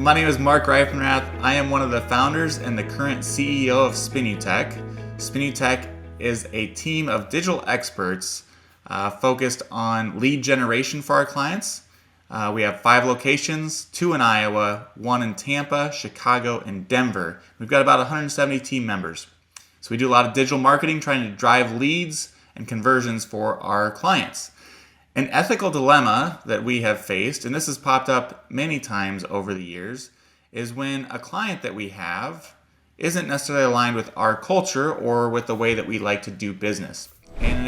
My name is Marc Reifenrath. I am one of the founders and the current CEO of Spinutech. Spinutech is a team of digital experts focused on lead generation for our clients. We have 5 locations, 2 in Iowa, 1 in Tampa, Chicago, and Denver. We've got about 170 team members. So we do a lot of digital marketing, trying to drive leads and conversions for our clients. An ethical dilemma that we have faced, and this has popped up many times over the years, is when a client that we have isn't necessarily aligned with our culture or with the way that we like to do business. And an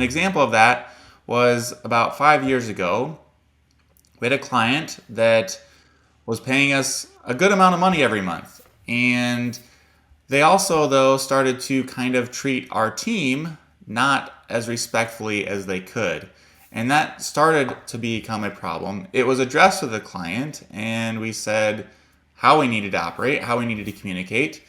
example of that was about 5 years ago. We had a client that was paying us a good amount of money every month. And they also, though, started to kind of treat our team not as respectfully as they could. And that started to become a problem. It was addressed to the client, and we said how we needed to operate, how we needed to communicate.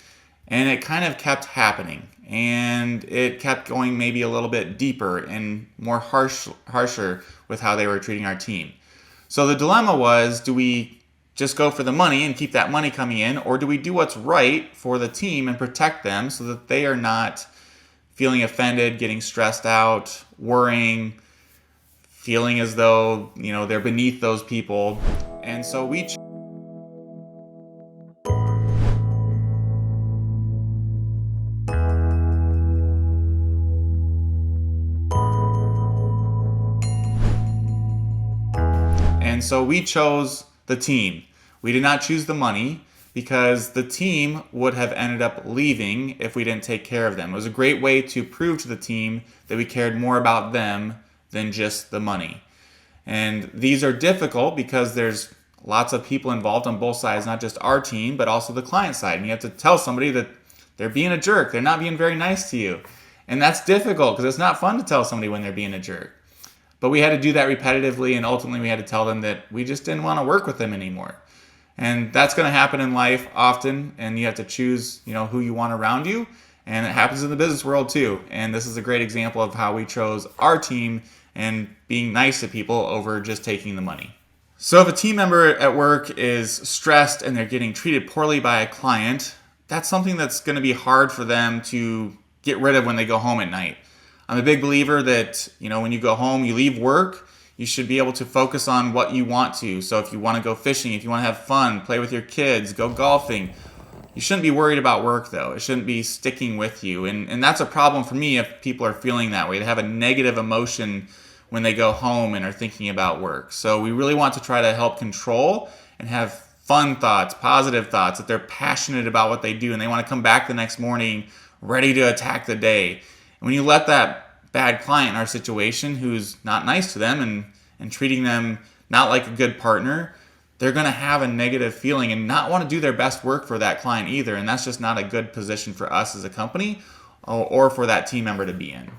And it kind of kept happening. And it kept going maybe a little bit deeper and more harsher with how they were treating our team. So the dilemma was, do we just go for the money and keep that money coming in, or do we do what's right for the team and protect them so that they are not feeling offended, getting stressed out, worrying, feeling as though, they're beneath those people. And so we chose the team. We did not choose the money because the team would have ended up leaving if we didn't take care of them. It was a great way to prove to the team that we cared more about them than just the money. And these are difficult because there's lots of people involved on both sides, not just our team, but also the client side. And you have to tell somebody that they're being a jerk. They're not being very nice to you. And that's difficult because it's not fun to tell somebody when they're being a jerk. But we had to do that repetitively, and ultimately we had to tell them that we just didn't want to work with them anymore. And that's going to happen in life often, and you have to choose, who you want around you. And it happens in the business world too. And this is a great example of how we chose our team and being nice to people over just taking the money. So if a team member at work is stressed and they're getting treated poorly by a client, that's something that's going to be hard for them to get rid of when they go home at night. I'm a big believer that, when you go home, you leave work, you should be able to focus on what you want to. So if you want to go fishing, if you want to have fun, play with your kids, go golfing, you shouldn't be worried about work though. It shouldn't be sticking with you. And that's a problem for me if people are feeling that way. They have a negative emotion when they go home and are thinking about work. So we really want to try to help control and have fun thoughts, positive thoughts, that they're passionate about what they do and they want to come back the next morning ready to attack the day. When you let that bad client in our situation who's not nice to them and treating them not like a good partner, they're going to have a negative feeling and not want to do their best work for that client either. And that's just not a good position for us as a company or for that team member to be in.